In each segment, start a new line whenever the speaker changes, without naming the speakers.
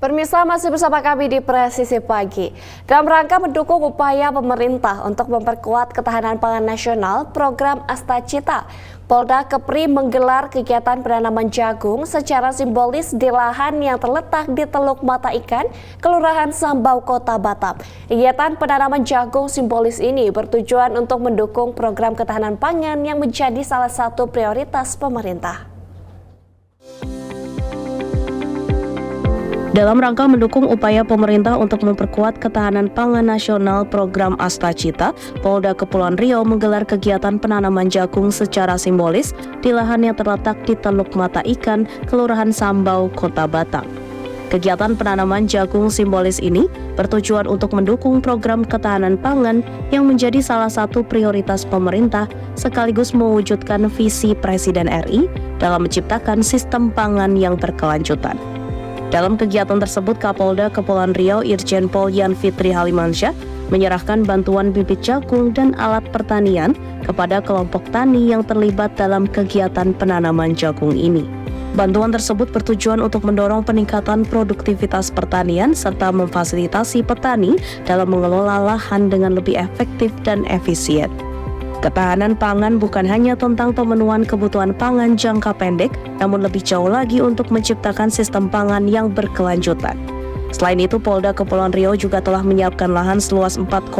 Pemirsa, masih bersama kami di Presisi Pagi. Dalam rangka mendukung upaya pemerintah untuk memperkuat ketahanan pangan nasional, program Astacita, Polda Kepri menggelar kegiatan penanaman jagung secara simbolis di lahan yang terletak di Teluk Mata Ikan, Kelurahan Sambau, Kota Batam. Kegiatan penanaman jagung simbolis ini bertujuan untuk mendukung program ketahanan pangan yang menjadi salah satu prioritas pemerintah.
Dalam rangka mendukung upaya pemerintah untuk memperkuat ketahanan pangan nasional program Astacita, Polda Kepulauan Riau menggelar kegiatan penanaman jagung secara simbolis di lahan yang terletak di Teluk Mata Ikan, Kelurahan Sambau, Kota Batam. Kegiatan penanaman jagung simbolis ini bertujuan untuk mendukung program ketahanan pangan yang menjadi salah satu prioritas pemerintah sekaligus mewujudkan visi Presiden RI dalam menciptakan sistem pangan yang berkelanjutan. Dalam kegiatan tersebut, Kapolda Kepulauan Riau Irjen Pol Yan Fitri Halimansyah menyerahkan bantuan bibit jagung dan alat pertanian kepada kelompok tani yang terlibat dalam kegiatan penanaman jagung ini. Bantuan tersebut bertujuan untuk mendorong peningkatan produktivitas pertanian serta memfasilitasi petani dalam mengelola lahan dengan lebih efektif dan efisien. Ketahanan pangan bukan hanya tentang pemenuhan kebutuhan pangan jangka pendek, namun lebih jauh lagi untuk menciptakan sistem pangan yang berkelanjutan. Selain itu, Polda Kepulauan Riau juga telah menyiapkan lahan seluas 4,5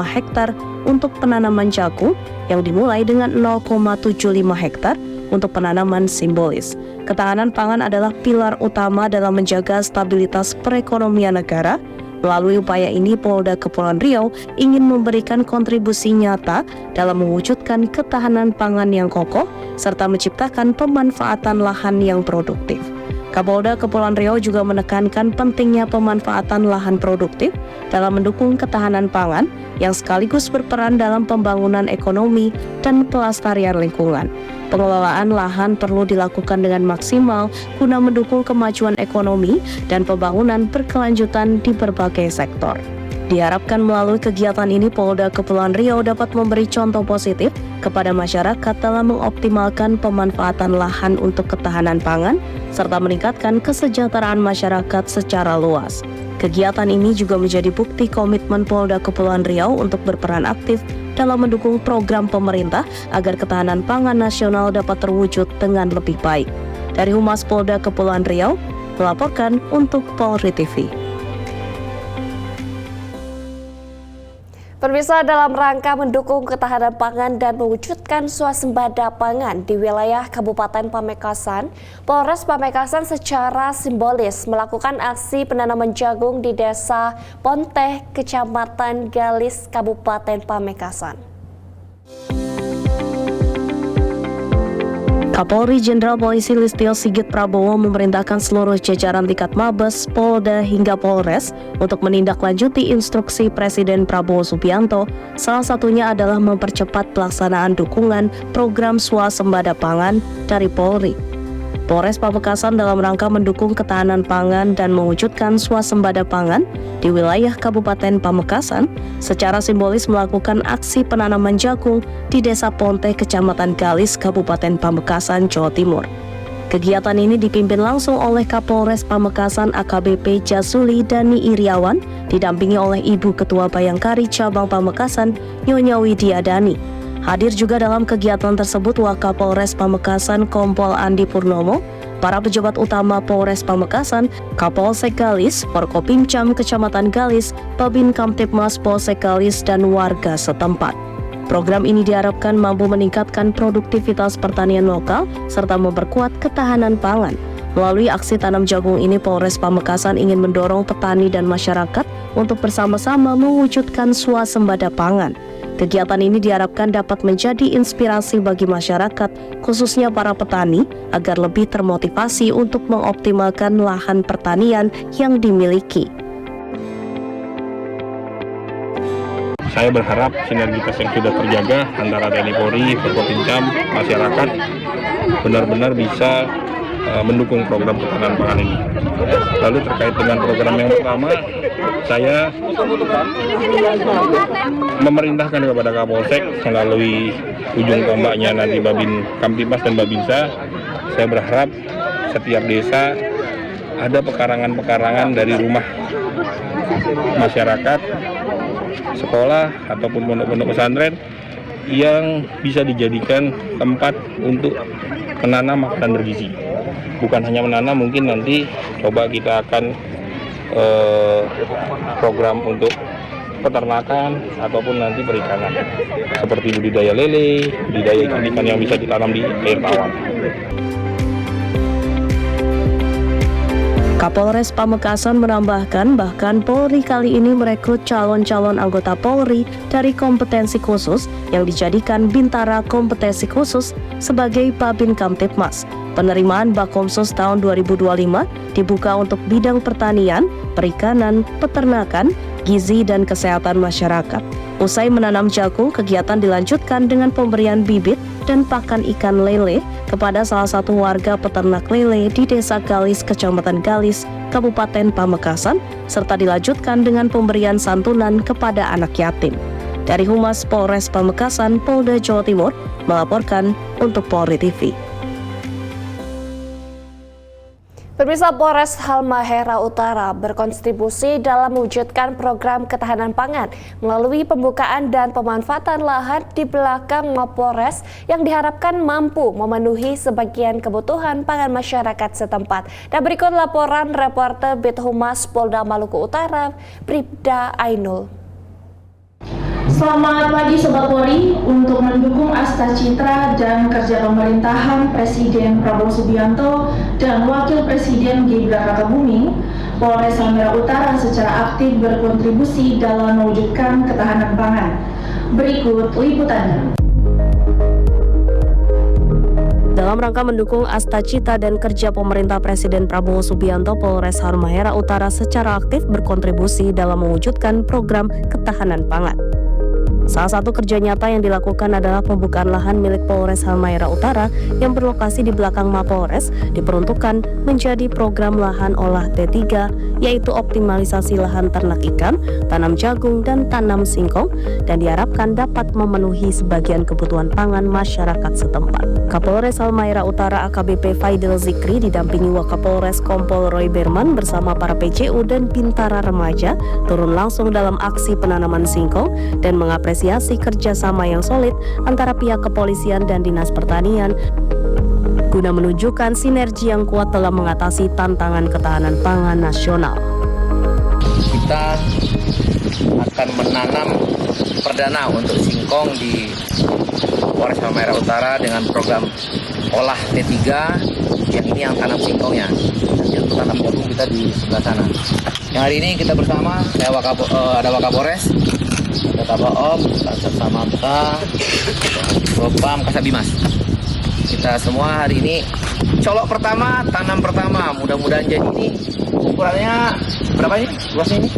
hektar untuk penanaman jagung yang dimulai dengan 0,75 hektar untuk penanaman simbolis. Ketahanan pangan adalah pilar utama dalam menjaga stabilitas perekonomian negara. Melalui upaya ini, Polda Kepulauan Riau ingin memberikan kontribusi nyata dalam mewujudkan ketahanan pangan yang kokoh serta menciptakan pemanfaatan lahan yang produktif. Kapolda Kepulauan Riau juga menekankan pentingnya pemanfaatan lahan produktif dalam mendukung ketahanan pangan yang sekaligus berperan dalam pembangunan ekonomi dan pelestarian lingkungan. Pengelolaan lahan perlu dilakukan dengan maksimal guna mendukung kemajuan ekonomi dan pembangunan berkelanjutan di berbagai sektor. Diharapkan melalui kegiatan ini, Polda Kepulauan Riau dapat memberi contoh positif kepada masyarakat dalam mengoptimalkan pemanfaatan lahan untuk ketahanan pangan, serta meningkatkan kesejahteraan masyarakat secara luas. Kegiatan ini juga menjadi bukti komitmen Polda Kepulauan Riau untuk berperan aktif dalam mendukung program pemerintah agar ketahanan pangan nasional dapat terwujud dengan lebih baik. Dari Humas Polda Kepulauan Riau, melaporkan untuk Polri TV.
Pemirsa, dalam rangka mendukung ketahanan pangan dan mewujudkan swasembada pangan di wilayah Kabupaten Pamekasan, Polres Pamekasan secara simbolis melakukan aksi penanaman jagung di Desa Ponteh, Kecamatan Galis, Kabupaten Pamekasan.
Kapolri Jenderal Polisi Listio Sigit Prabowo memerintahkan seluruh jajaran tingkat Mabes, Polda hingga Polres untuk menindaklanjuti instruksi Presiden Prabowo Subianto. Salah satunya adalah mempercepat pelaksanaan dukungan program swasembada pangan dari Polri. Polres Pamekasan dalam rangka mendukung ketahanan pangan dan mewujudkan swasembada pangan di wilayah Kabupaten Pamekasan secara simbolis melakukan aksi penanaman jagung di Desa Ponteh, Kecamatan Galis, Kabupaten Pamekasan, Jawa Timur. Kegiatan ini dipimpin langsung oleh Kapolres Pamekasan AKBP Jasuli Dani Iriawan, didampingi oleh Ibu Ketua Bayangkari Cabang Pamekasan, Nyonya Widiadani. Hadir juga dalam kegiatan tersebut Wakapolres Pamekasan Kompol Andi Purnomo, para pejabat utama Polres Pamekasan, Kapolsek Galis, Forkopimcam Kecamatan Galis, Babin Kamtibmas Polsek Galis, dan warga setempat. Program ini diharapkan mampu meningkatkan produktivitas pertanian lokal serta memperkuat ketahanan pangan. Melalui aksi tanam jagung ini, Polres Pamekasan ingin mendorong petani dan masyarakat untuk bersama-sama mewujudkan swasembada pangan. Kegiatan ini diharapkan dapat menjadi inspirasi bagi masyarakat, khususnya para petani, agar lebih termotivasi untuk mengoptimalkan lahan pertanian yang dimiliki.
Saya berharap sinergitas yang sudah terjaga antara TNI Polri, Forkopimcam, masyarakat benar-benar bisa mendukung program ketahanan pangan ini. Lalu terkait dengan program yang pertama, saya memerintahkan kepada Kapolsek melalui ujung tombaknya nanti Babin Kamtibmas dan Babinsa, saya berharap setiap desa ada pekarangan-pekarangan dari rumah masyarakat, sekolah, ataupun pondok-pondok pesantren yang bisa dijadikan tempat untuk menanam makanan bergizi. Bukan hanya menanam, mungkin nanti coba kita akan program untuk peternakan ataupun nanti perikanan, seperti budidaya lele, budidaya ikan-ikan yang bisa ditanam di air tawar.
Kapolres Pamekasan menambahkan bahkan Polri kali ini merekrut calon-calon anggota Polri dari kompetensi khusus yang dijadikan Bintara Kompetensi Khusus sebagai Babin Kamtibmas. Penerimaan Bakomsus tahun 2025 dibuka untuk bidang pertanian, perikanan, peternakan, gizi, dan kesehatan masyarakat. Usai menanam jagung, kegiatan dilanjutkan dengan pemberian bibit dan pakan ikan lele kepada salah satu warga peternak lele di Desa Galis, Kecamatan Galis, Kabupaten Pamekasan, serta dilanjutkan dengan pemberian santunan kepada anak yatim. Dari Humas Polres Pamekasan, Polda Jawa Timur, melaporkan untuk Polri TV.
Pemirsa, Polres Halmahera Utara berkontribusi dalam mewujudkan program ketahanan pangan melalui pembukaan dan pemanfaatan lahan di belakang Mapolres yang diharapkan mampu memenuhi sebagian kebutuhan pangan masyarakat setempat. Dan berikut laporan reporter Bit Humas Polda Maluku Utara, Bribda Ainul.
Selamat pagi Sobat Polri. Untuk mendukung Asta Citra dan kerja pemerintahan Presiden Prabowo Subianto dan Wakil Presiden Gibran Rakabuming, Polres Halmahera Utara secara aktif berkontribusi dalam mewujudkan ketahanan pangan. Berikut liputannya.
Dalam rangka mendukung Asta Cita dan kerja pemerintah Presiden Prabowo Subianto, Polres Halmahera Utara secara aktif berkontribusi dalam mewujudkan program ketahanan pangan. Salah satu kerja nyata yang dilakukan adalah pembukaan lahan milik Polres Halmahera Utara yang berlokasi di belakang Mapolres diperuntukkan menjadi program lahan olah T3, yaitu optimalisasi lahan ternak ikan, tanam jagung, dan tanam singkong, dan diharapkan dapat memenuhi sebagian kebutuhan pangan masyarakat setempat. Kapolres Halmahera Utara AKBP Faidel Zikri didampingi Wakapolres Kompol Roy Berman bersama para PCU dan Bintara Remaja turun langsung dalam aksi penanaman singkong dan mengapresiasi kerjasama yang solid antara pihak kepolisian dan Dinas Pertanian guna menunjukkan sinergi yang kuat dalam mengatasi tantangan ketahanan pangan nasional.
Kita akan menanam perdana untuk singkong di Polres Halmahera Utara dengan program olah T3, yang ini yang tanam singkongnya. Nanti untuk tanam jagung kita di sebelah sana. Yang hari ini kita bersama, ada Wakapolres, ada Kabaom, Kasat Samapta, Propam, Kasabimas. Kita semua hari ini colok pertama, tanam pertama. Mudah-mudahan jadi ini ukurannya berapa ini? Luasnya ini?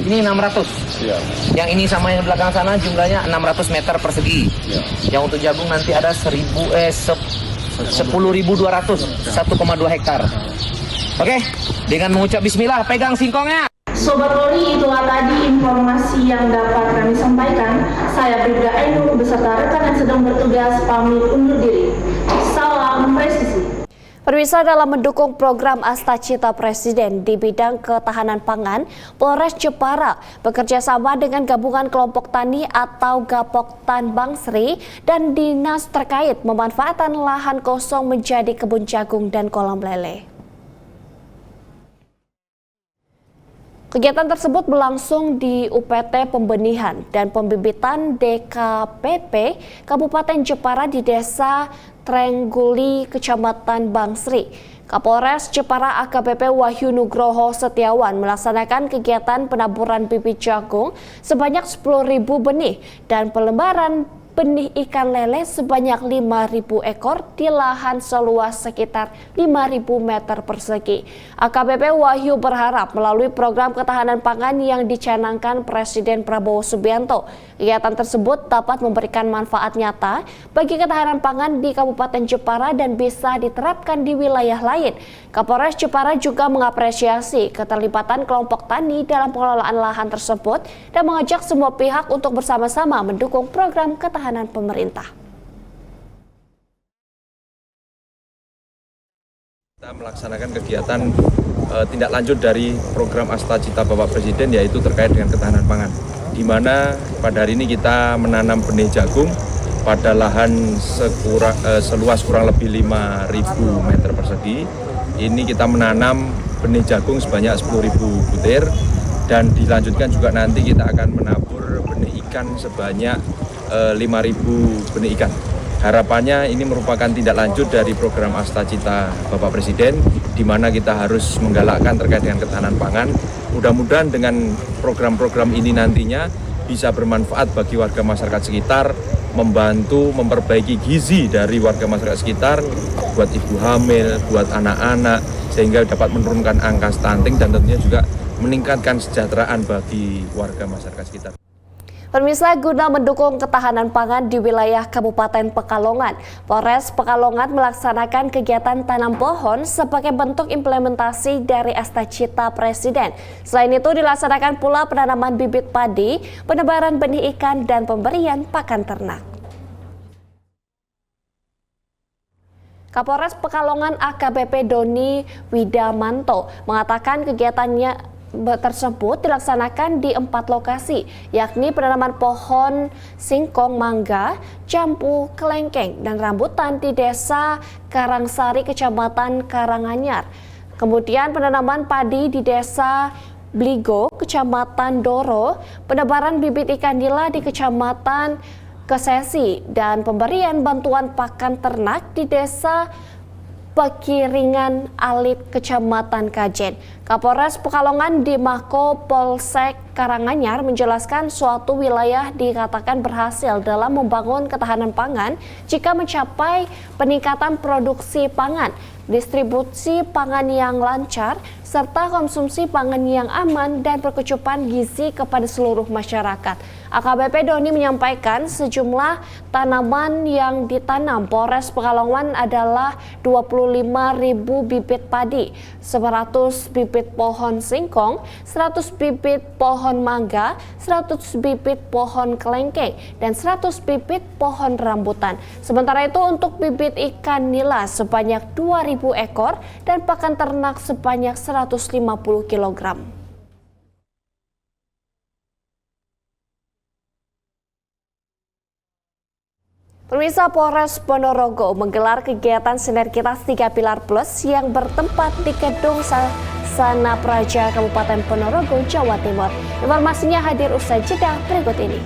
Ini 600. Ya. Yang ini sama yang belakang sana jumlahnya 600 meter persegi. Ya. Yang untuk jagung nanti ada 10.200, 1,2 hektar. Oke, dengan mengucap bismillah, pegang singkongnya.
Sobat Polri, itulah tadi informasi yang dapat kami sampaikan. Saya Bribda Ainul beserta rekan yang sedang bertugas pamit undur diri. Salam presisi.
Pemirsa, dalam mendukung program Asta Cita Presiden di bidang ketahanan pangan, Polres Jepara bekerja sama dengan gabungan kelompok tani atau Gapoktan Bangsri dan dinas terkait memanfaatkan lahan kosong menjadi kebun jagung dan kolam lele. Kegiatan tersebut berlangsung di UPT Pembenihan dan Pembibitan DKPP Kabupaten Jepara di Desa Trengguli, Kecamatan Bangsri. Kapolres Jepara AKBP Wahyu Nugroho Setiawan melaksanakan kegiatan penaburan bibit jagung sebanyak 10.000 benih dan pelembaran benih ikan lele sebanyak 5.000 ekor di lahan seluas sekitar 5.000 meter persegi. AKBP Wahyu berharap melalui program ketahanan pangan yang dicanangkan Presiden Prabowo Subianto, kegiatan tersebut dapat memberikan manfaat nyata bagi ketahanan pangan di Kabupaten Jepara dan bisa diterapkan di wilayah lain. Kapolres Jepara juga mengapresiasi keterlibatan kelompok tani dalam pengelolaan lahan tersebut dan mengajak semua pihak untuk bersama-sama mendukung program ketahanan pemerintah.
Kita melaksanakan kegiatan tindak lanjut dari program Astacita Bapak Presiden, yaitu terkait dengan ketahanan pangan, di mana pada hari ini kita menanam benih jagung pada lahan seluas kurang lebih 5.000 meter persegi. Ini kita menanam benih jagung sebanyak 10.000 butir, dan dilanjutkan juga nanti kita akan menabur benih ikan sebanyak 5.000 benih ikan. Harapannya ini merupakan tindak lanjut dari program Astacita Bapak Presiden, di mana kita harus menggalakkan terkait dengan ketahanan pangan. Mudah-mudahan dengan program-program ini nantinya bisa bermanfaat bagi warga masyarakat sekitar, membantu memperbaiki gizi dari warga masyarakat sekitar, buat ibu hamil, buat anak-anak, sehingga dapat menurunkan angka stunting dan tentunya juga meningkatkan kesejahteraan bagi warga masyarakat sekitar.
Pemirsa, guna mendukung ketahanan pangan di wilayah Kabupaten Pekalongan, Polres Pekalongan melaksanakan kegiatan tanam pohon sebagai bentuk implementasi dari Astacita Presiden. Selain itu dilaksanakan pula penanaman bibit padi, penebaran benih ikan, dan pemberian pakan ternak. Kapolres Pekalongan AKBP Doni Widamanto mengatakan kegiatannya tersebut dilaksanakan di 4 lokasi, yakni penanaman pohon singkong, mangga, jambu, kelengkeng, dan rambutan di Desa Karangsari, Kecamatan Karanganyar. Kemudian penanaman padi di Desa Bligo, Kecamatan Doro, penebaran bibit ikan nila di Kecamatan Kesesi, dan pemberian bantuan pakan ternak di Desa Pekiringan Alit, Kecamatan Kajen. Kapolres Pekalongan di Mako Polsek Karanganyar menjelaskan suatu wilayah dikatakan berhasil dalam membangun ketahanan pangan jika mencapai peningkatan produksi pangan, distribusi pangan yang lancar, serta konsumsi pangan yang aman dan berkecukupan gizi kepada seluruh masyarakat. AKBP Doni menyampaikan sejumlah tanaman yang ditanam Polres Pekalongan adalah 25.000 bibit padi, 100 bibit pohon singkong, 100 bibit pohon mangga, 100 bibit pohon kelengkeng, dan 100 bibit pohon rambutan. Sementara itu untuk bibit ikan nila sebanyak 2.000 ekor dan pakan ternak sebanyak 150 kg. Pemirsa, Polres Ponorogo menggelar kegiatan Sinergitas 3 Pilar Plus yang bertempat di Gedung Sasana Praja Kabupaten Ponorogo, Jawa Timur. Informasinya hadir usai jeda berikut ini.